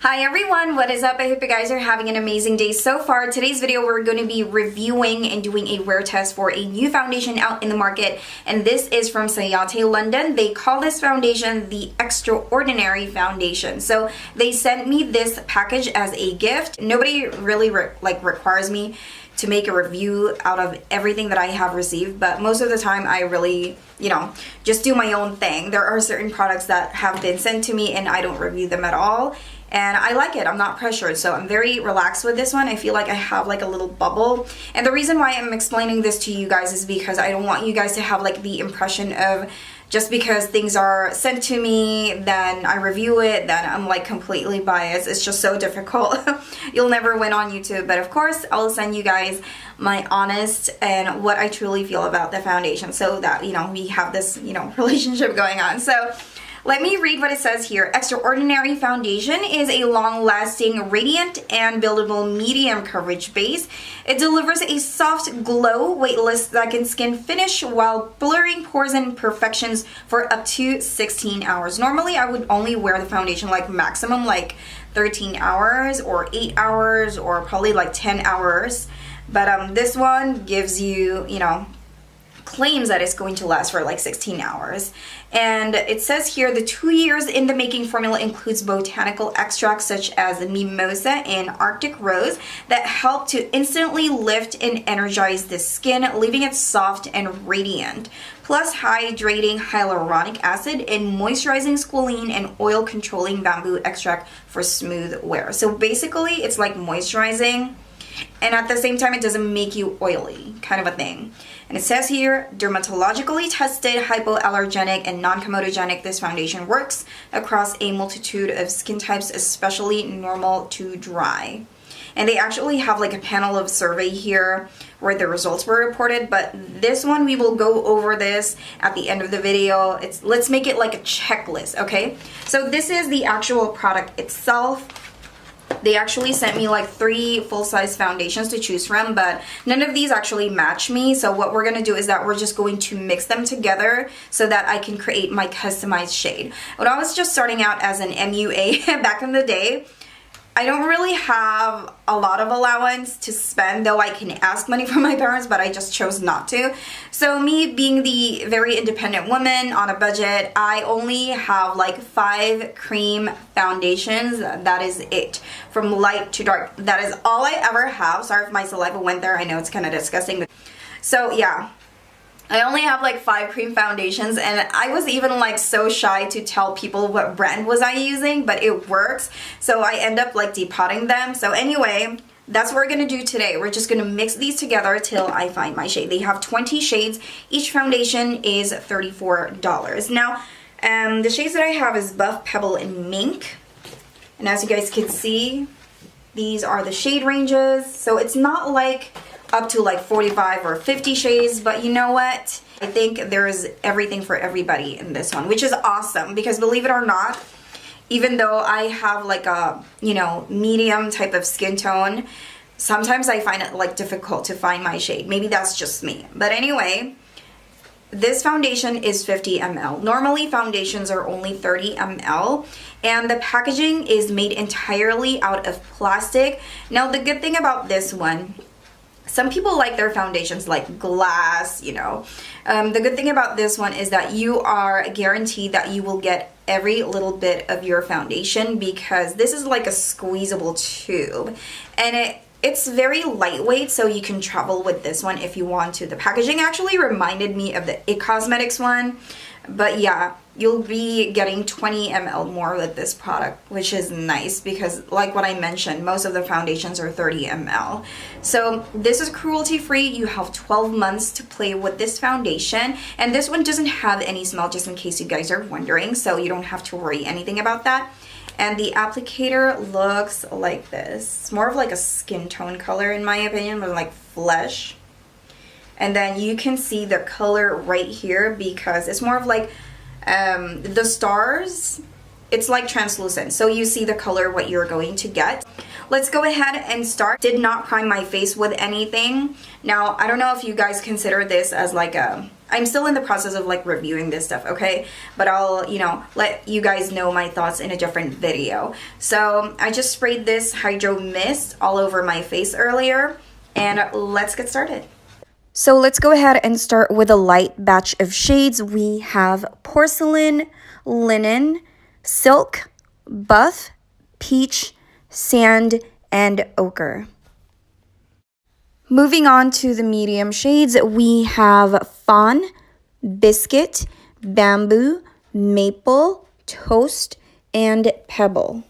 Hi everyone, what is up? I hope you guys are having an amazing day so far. Today's video we're going to be reviewing and doing a wear test for a new foundation out in the market, and this is from Ciate London. They call this foundation the Extraordinary Foundation. So they sent me this package as a gift. Nobody really requires me to make a review out of everything that I have received, but most of the time I really, just do my own thing. There are certain products that have been sent to me and I don't review them at all. And I like it. I'm not pressured, so I'm very relaxed with this one. I feel like I have like a little bubble. And the reason why I'm explaining this to you guys is because I don't want you guys to have like the impression of just because things are sent to me, then I review it, then I'm like completely biased. It's just so difficult. You'll never win on YouTube. But of course, I'll send you guys my honest and what I truly feel about the foundation so that, we have this, relationship going on. So let me read what it says here. Extraordinary Foundation is a long-lasting, radiant, and buildable medium coverage base. It delivers a soft glow, weightless, second skin finish while blurring pores and imperfections for up to 16 hours. Normally, I would only wear the foundation like maximum like 13 hours or 8 hours or probably like 10 hours. But this one gives you, claims that it's going to last for like 16 hours. And it says here the 2 years in the making formula includes botanical extracts such as mimosa and Arctic rose that help to instantly lift and energize the skin, leaving it soft and radiant. Plus hydrating hyaluronic acid and moisturizing squalene and oil controlling bamboo extract for smooth wear. So basically it's like moisturizing, and at the same time it doesn't make you oily, kind of a thing. And it says here, dermatologically tested, hypoallergenic, and non-comedogenic, this foundation works across a multitude of skin types, especially normal to dry. And they actually have like a panel of survey here where the results were reported, but this one we will go over this at the end of the video. Let's make it like a checklist, okay? So this is the actual product itself. They actually sent me like 3 full-size foundations to choose from, but none of these actually match me. So what we're going to do is that we're just going to mix them together so that I can create my customized shade. When I was just starting out as an MUA back in the day, I don't really have a lot of allowance to spend, though I can ask money from my parents, but I just chose not to. So me being the very independent woman on a budget, I only have like 5 cream foundations. That is it. From light to dark. That is all I ever have. Sorry if my saliva went there. I know it's kind of disgusting. So yeah. I only have like 5 cream foundations, and I was even like so shy to tell people what brand was I using, but it works. So I end up like depotting them. So anyway, that's what we're gonna do today. We're just gonna mix these together till I find my shade. They have 20 shades. Each foundation is $34. Now, the shades that I have is Buff, Pebble, and Mink. And as you guys can see, these are the shade ranges. So it's not like up to like 45 or 50 shades, but you know what? I think there is everything for everybody in this one, which is awesome because believe it or not, even though I have like a, medium type of skin tone, sometimes I find it like difficult to find my shade. Maybe that's just me. But anyway, this foundation is 50 ml. Normally foundations are only 30 ml, and the packaging is made entirely out of plastic. Now the good thing about this one, some people like their foundations like glass, The good thing about this one is that you are guaranteed that you will get every little bit of your foundation because this is like a squeezable tube. And it's very lightweight, so you can travel with this one if you want to. The packaging actually reminded me of the IT Cosmetics one. But yeah, you'll be getting 20 ml more with this product, which is nice because like what I mentioned, most of the foundations are 30 ml. So this is cruelty free. You have 12 months to play with this foundation. And this one doesn't have any smell, just in case you guys are wondering. So you don't have to worry anything about that. And the applicator looks like this. It's more of like a skin tone color in my opinion, but like flesh. And then you can see the color right here because it's more of like the stars. It's like translucent. So you see the color what you're going to get. Let's go ahead and start. Did not prime my face with anything. Now, I don't know if you guys consider this as like a I'm still in the process of like reviewing this stuff, okay? But I'll, you know, let you guys know my thoughts in a different video. So I just sprayed this Hydro Mist all over my face earlier, and let's get started. So let's go ahead and start with a light batch of shades. We have Porcelain, Linen, Silk, Buff, Peach, Sand, and Ochre. Moving on to the medium shades, we have Fawn, Biscuit, Bamboo, Maple, Toast, and Pebble.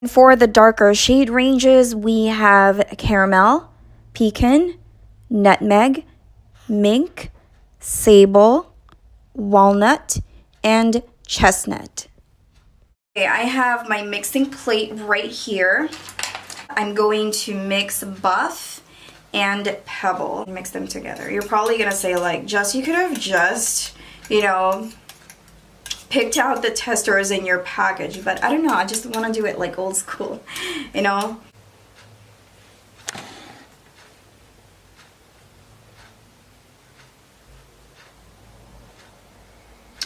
For the darker shade ranges, we have Caramel, Pecan, Nutmeg, Mink, Sable, Walnut, and Chestnut. Okay, I have my mixing plate right here. I'm going to mix Buff and Pebble. Mix them together. You're probably gonna say like, Jess, you could have just, you know, picked out the testers in your package, but I don't know, I just want to do it like old school, you know?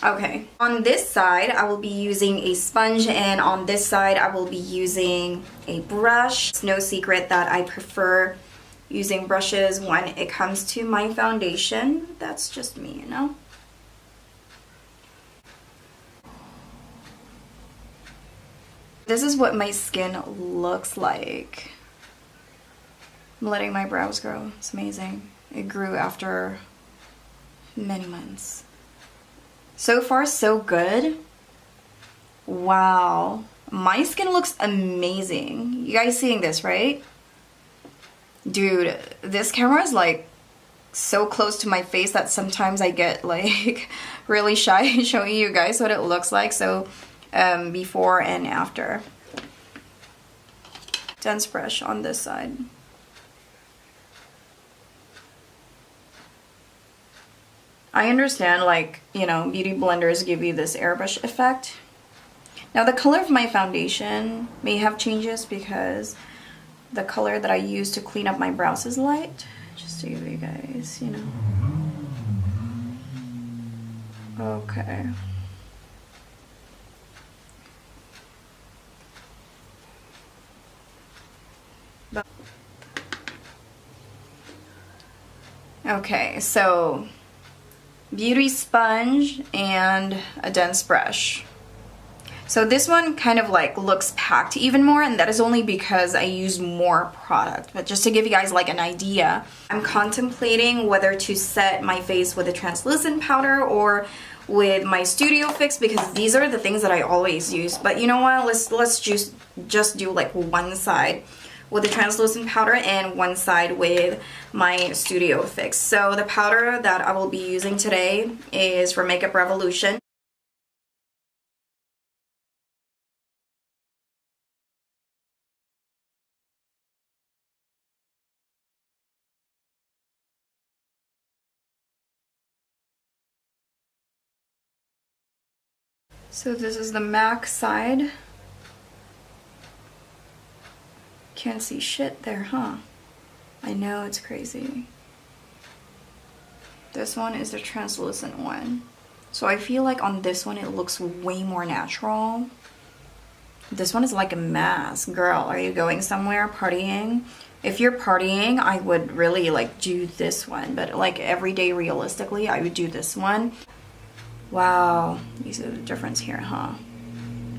Okay, on this side I will be using a sponge, and on this side I will be using a brush. It's no secret that I prefer using brushes when it comes to my foundation. That's just me, you know? This is what my skin looks like. I'm letting my brows grow. It's amazing. It grew after many months. So far, so good. Wow. My skin looks amazing. You guys seeing this, right? Dude, this camera is like so close to my face that sometimes I get like really shy showing you guys what it looks like. So before and after. Dense brush on this side. I understand, like, you know, beauty blenders give you this airbrush effect. Now the color of my foundation may have changes because the color that I use to clean up my brows is light. Just to give you guys, you know. Okay. Okay, so beauty sponge and a dense brush. So this one kind of like looks packed even more, and that is only because I used more product. But just to give you guys like an idea, I'm contemplating whether to set my face with a translucent powder or with my Studio Fix, because these are the things that I always use. But you know what, let's just do like one side with the translucent powder and one side with my Studio Fix. So the powder that I will be using today is from Makeup Revolution. So this is the maxx side. Can't see shit there, huh? I know, it's crazy. This one is the translucent one. So I feel like on this one it looks way more natural. This one is like a mask. Girl, are you going somewhere partying? If you're partying, I would really like do this one, but like every day realistically, I would do this one. Wow, you see the difference here, huh?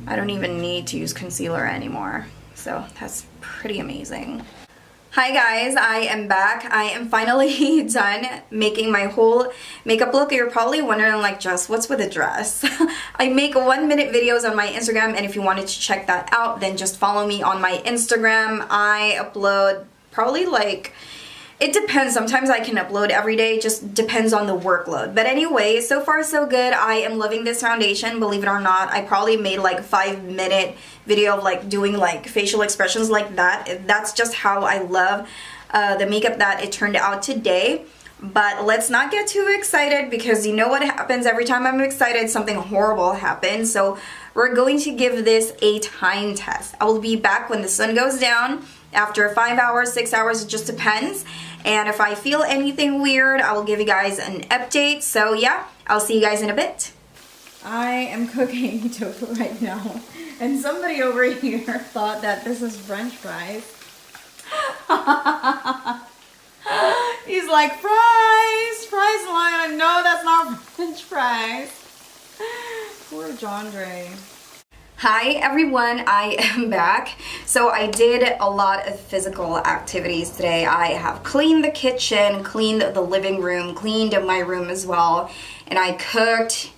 I don't even need to use concealer anymore. So that's pretty amazing. Hi guys, I am back. I am finally done making my whole makeup look. You're probably wondering like, Jess, what's with the dress? I make 1-minute videos on my Instagram, and if you wanted to check that out, then just follow me on my Instagram. I upload probably like, it depends. Sometimes I can upload every day. It just depends on the workload. But anyway, so far so good. I am loving this foundation. Believe it or not, I probably made like a 5-minute video of like doing like facial expressions like that. That's just how I love the makeup that it turned out today. But let's not get too excited, because you know what happens every time I'm excited, something horrible happens. So we're going to give this a time test. I will be back when the sun goes down after 5 hours, 6 hours, it just depends. And if I feel anything weird, I will give you guys an update. So yeah, I'll see you guys in a bit. I am cooking tofu right now, and somebody over here thought that this is French fries. He's like, fries, Lion. No, that's not French fries. Poor Jandre. Hi everyone, I am back. So I did a lot of physical activities today. I have cleaned the kitchen, cleaned the living room, cleaned my room as well, and I cooked.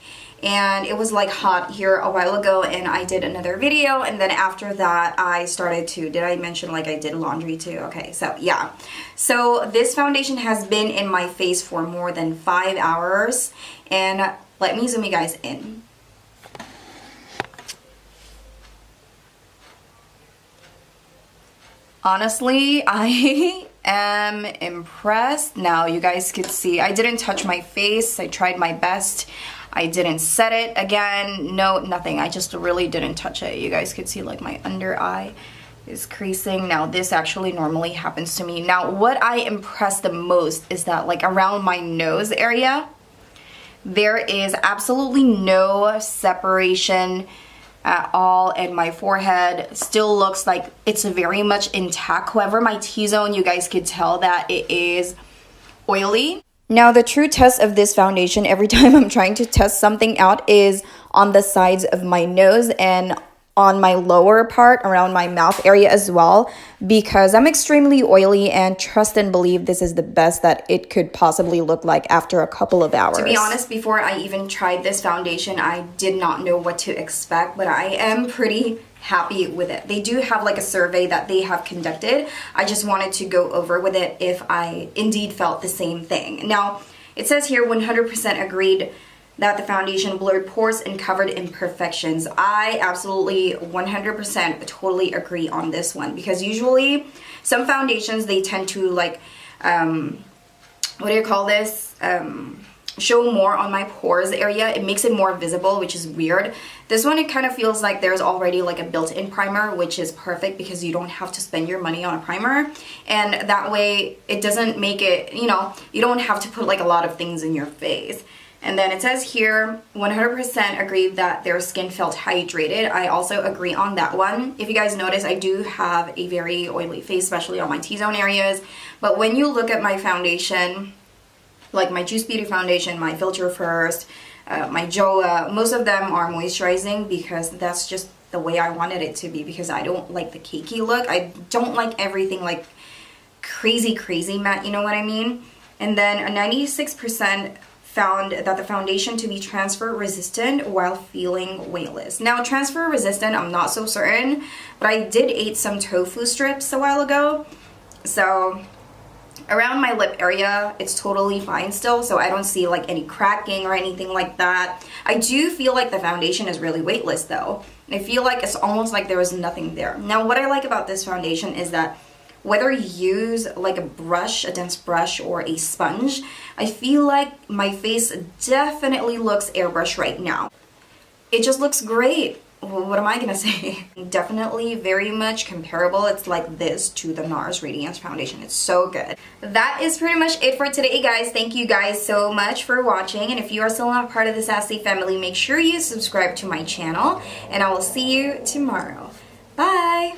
And it was like hot here a while ago, and I did another video, and then after that I started to, did I mention like I did laundry too? Okay, so yeah. So this foundation has been in my face for more than 5 hours, and let me zoom you guys in. Honestly, I am impressed. Now you guys could see I didn't touch my face. I tried my best. I didn't set it again. No, nothing. I just really didn't touch it. You guys could see like my under eye is creasing. Now this actually normally happens to me. Now what I impressed the most is that like around my nose area, there is absolutely no separation at all, and my forehead still looks like it's very much intact. However, my T-zone, you guys could tell that it is oily. Now the true test of this foundation, every time I'm trying to test something out, is on the sides of my nose and on my lower part around my mouth area as well, because I'm extremely oily, and trust and believe this is the best that it could possibly look like after a couple of hours. To be honest, before I even tried this foundation, I did not know what to expect, but I am pretty happy with it. They do have like a survey that they have conducted. I just wanted to go over with it if I indeed felt the same thing. Now, it says here 100% agreed that the foundation blurred pores and covered imperfections. I absolutely 100% totally agree on this one, because usually some foundations, they tend to like, what do you call this? Show more on my pores area. It makes it more visible, which is weird. This one, it kind of feels like there's already like a built-in primer, which is perfect because you don't have to spend your money on a primer, and that way it doesn't make it, you know, you don't have to put like a lot of things in your face. And then it says here 100% agreed that their skin felt hydrated. I also agree on that one. If you guys notice, I do have a very oily face, especially on my T-zone areas, but when you look at my foundation, like my Juice Beauty foundation, my Filter First, my Joa, most of them are moisturizing because that's just the way I wanted it to be, because I don't like the cakey look. I don't like everything like crazy matte, you know what I mean? And then a 96% found that the foundation to be transfer resistant while feeling weightless. Now transfer resistant, I'm not so certain, but I did eat some tofu strips a while ago, so around my lip area, it's totally fine still, so I don't see like any cracking or anything like that. I do feel like the foundation is really weightless though. I feel like it's almost like there was nothing there. Now what I like about this foundation is that whether you use like a brush, a dense brush, or a sponge, I feel like my face definitely looks airbrushed right now. It just looks great. What am I gonna say? Definitely very much comparable. It's like this to the NARS Radiance Foundation. It's so good. That is pretty much it for today, guys. Thank you guys so much for watching. And if you are still not part of the Sassy family, make sure you subscribe to my channel. And I will see you tomorrow. Bye!